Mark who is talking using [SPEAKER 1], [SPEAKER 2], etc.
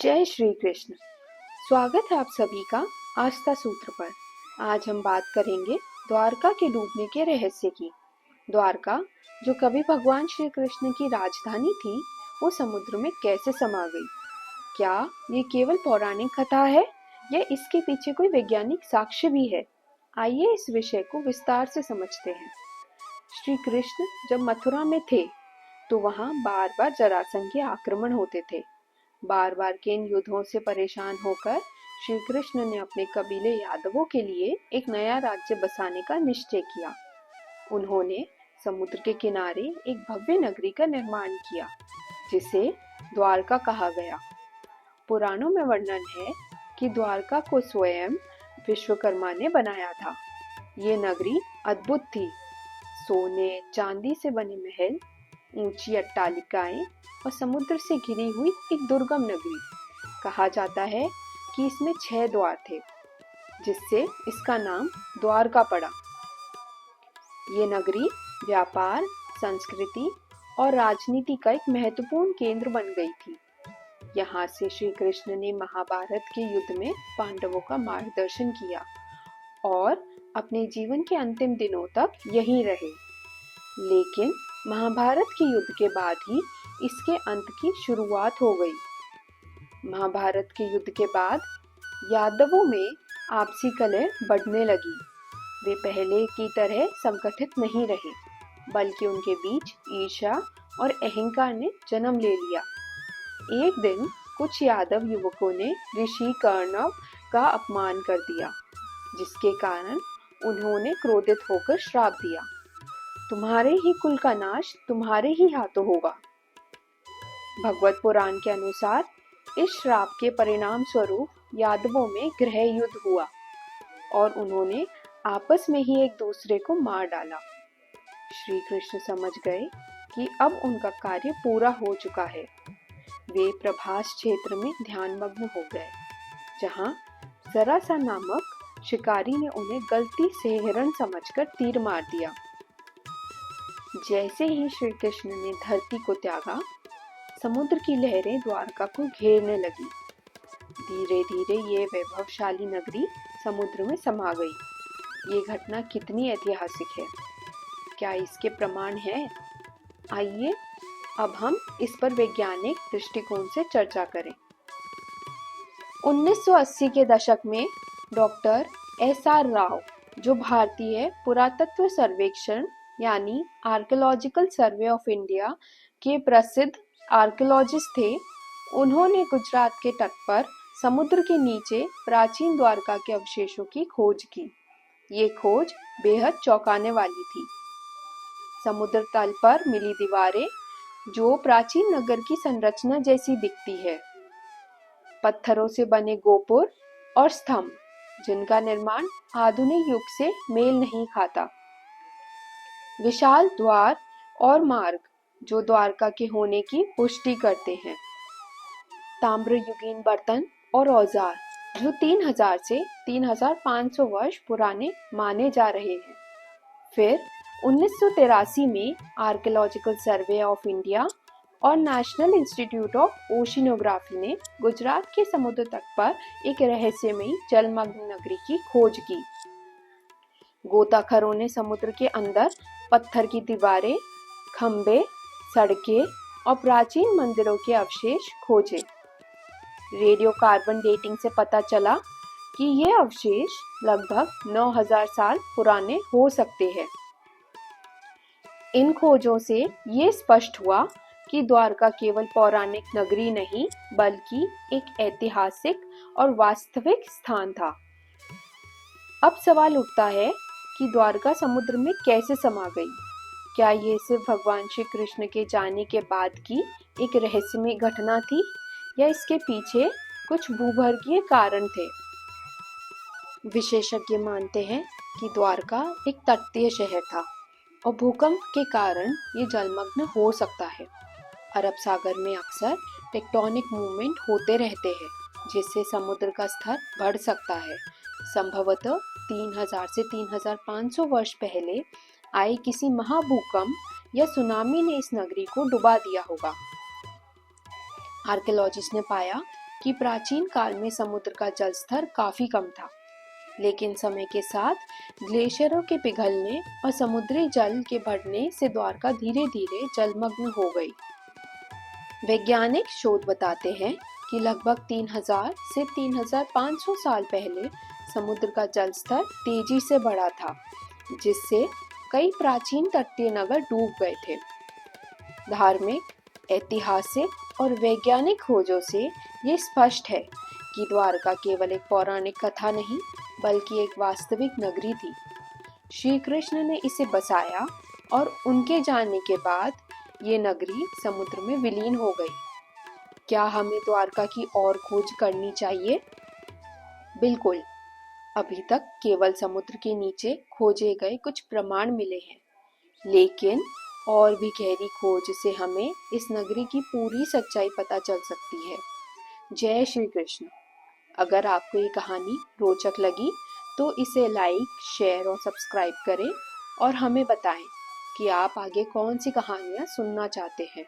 [SPEAKER 1] जय श्री कृष्ण। स्वागत है आप सभी का आस्था सूत्र पर। आज हम बात करेंगे द्वारका के डूबने के रहस्य की। द्वारका, जो कभी भगवान श्री कृष्ण की राजधानी थी, वो समुद्र में कैसे समा गई? क्या ये केवल पौराणिक कथा है या इसके पीछे कोई वैज्ञानिक साक्ष्य भी है? आइए इस विषय को विस्तार से समझते हैं। श्री कृष्ण जब मथुरा में थे, तो वहाँ बार बार जरासंध के आक्रमण होते थे। बार बार के इन युद्धों से परेशान होकर श्री कृष्ण ने अपने कबीले यादवों के लिए एक नया राज्य बसाने का निश्चय किया। उन्होंने समुद्र के किनारे एक भव्य नगरी का निर्माण किया, जिसे द्वारका कहा गया। पुराणों में वर्णन है कि द्वारका को स्वयं विश्वकर्मा ने बनाया था। ये नगरी अद्भुत थी। सोने चांदी से बने महल, ऊंची अट्टालिकाएं और समुद्र से घिरी हुई एक दुर्गम नगरी। कहा जाता है कि इसमें 6 द्वार थे, जिससे इसका नाम द्वारका पड़ा। ये नगरी व्यापार, संस्कृति और राजनीति का एक महत्वपूर्ण केंद्र बन गई थी। यहाँ से श्री कृष्ण ने महाभारत के युद्ध में पांडवों का मार्गदर्शन किया और अपने जीवन के अंतिम दिनों तक यहीं रहे। लेकिन महाभारत के युद्ध के बाद ही इसके अंत की शुरुआत हो गई। महाभारत के युद्ध के बाद यादवों में आपसी कलह बढ़ने लगी। वे पहले की तरह संगठित नहीं रहे, बल्कि उनके बीच ईर्ष्या और अहंकार ने जन्म ले लिया। एक दिन कुछ यादव युवकों ने ऋषि कर्णव का अपमान कर दिया, जिसके कारण उन्होंने क्रोधित होकर श्राप दिया, तुम्हारे ही कुल का नाश तुम्हारे ही हाथों होगा। भगवत पुराण के अनुसार इस श्राप के परिणाम स्वरूप यादवों में गृह युद्ध हुआ और उन्होंने आपस में ही एक दूसरे को मार डाला। श्री कृष्ण समझ गए कि अब उनका कार्य पूरा हो चुका है। वे प्रभास क्षेत्र में ध्यानमग्न हो गए, जहां जरासा नामक शिकारी ने उन्हें गलती से हिरण समझकर तीर मार दिया। जैसे ही श्री कृष्ण ने धरती को त्यागा, समुद्र की लहरें द्वारका को घेरने लगी। धीरे धीरे ये वैभवशाली नगरी समुद्र में समा गई। ये घटना कितनी ऐतिहासिक है, क्या इसके प्रमाण हैं? आइए अब हम इस पर वैज्ञानिक दृष्टिकोण से चर्चा करें। 1980 के दशक में डॉक्टर SR राव, जो भारतीय पुरातत्व सर्वेक्षण यानी आर्कियोलॉजिकल सर्वे ऑफ इंडिया के प्रसिद्ध आर्कियोलॉजिस्ट थे, उन्होंने गुजरात के तट पर समुद्र के नीचे प्राचीन द्वारका के अवशेषों की खोज की। ये खोज बेहद चौंकाने वाली थी। समुद्र तल पर मिली दीवारें, जो प्राचीन नगर की संरचना जैसी दिखती है। पत्थरों से बने गोपुर और स्तंभ, जिनका निर्माण आधुनिक युग से मेल नहीं खाता। विशाल द्वार और मार्ग, जो द्वारका के होने की पुष्टि करते हैं। ताम्रयुगीन बर्तन और औजार, जो 3000 से 3500 वर्ष पुराने माने जा रहे हैं। फिर 1983 में आर्कियोलॉजिकल सर्वे ऑफ इंडिया और नेशनल इंस्टीट्यूट ऑफ ओशिनोग्राफी ने गुजरात के समुद्र तट पर एक रहस्यमयी जलमग्न नगरी की खोज की। गोताखोरों ने समुद्र के अंदर पत्थर की दीवारें, खंभे, सड़कें और प्राचीन मंदिरों के अवशेष खोजे। रेडियो कार्बन डेटिंग से पता चला कि ये अवशेष लगभग 9000 साल पुराने हो सकते हैं। इन खोजों से ये स्पष्ट हुआ कि द्वारका केवल पौराणिक नगरी नहीं, बल्कि एक ऐतिहासिक और वास्तविक स्थान था। अब सवाल उठता है कि द्वारका समुद्र में कैसे समा गई? क्या ये सिर्फ भगवान श्री कृष्ण के जाने के बाद की एक रहस्यमय घटना थी, या इसके पीछे कुछ भूगर्भीय कारण थे? विशेषज्ञ मानते हैं कि द्वारका एक तटीय शहर था और भूकंप के कारण ये जलमग्न हो सकता है। अरब सागर में अक्सर टेक्टोनिक मूवमेंट होते रहते हैं, जिससे समुद्र का स्तर बढ़ सकता है। संभवतः 3000 से 3500 वर्ष पहले आए किसी महाभूकंप या सुनामी ने इस नगरी को डुबा दिया होगा। आर्कियोलॉजिस्ट ने पाया कि प्राचीन काल में समुद्र का जल स्तर काफी कम था, लेकिन समय के साथ ग्लेशियरों के पिघलने और समुद्री जल के बढ़ने से द्वारका धीरे धीरे जलमग्न हो गई। वैज्ञानिक शोध बताते हैं कि लगभग 3000 से 3500 साल पहले समुद्र का जल स्तर तेजी से बढ़ा था, जिससे कई प्राचीन तटीय नगर डूब गए थे। धार्मिक, ऐतिहासिक और वैज्ञानिक खोजों से ये स्पष्ट है कि द्वारका केवल एक पौराणिक कथा नहीं, बल्कि एक वास्तविक नगरी थी। श्री कृष्ण ने इसे बसाया और उनके जाने के बाद ये नगरी समुद्र में विलीन हो गई। क्या हमें द्वारका की और खोज करनी चाहिए? बिल्कुल। अभी तक केवल समुद्र के नीचे खोजे गए कुछ प्रमाण मिले हैं, लेकिन और भी गहरी खोज से हमें इस नगरी की पूरी सच्चाई पता चल सकती है। जय श्री कृष्ण। अगर आपको ये कहानी रोचक लगी तो इसे लाइक, शेयर और सब्सक्राइब करें और हमें बताएं कि आप आगे कौन सी कहानियाँ सुनना चाहते हैं।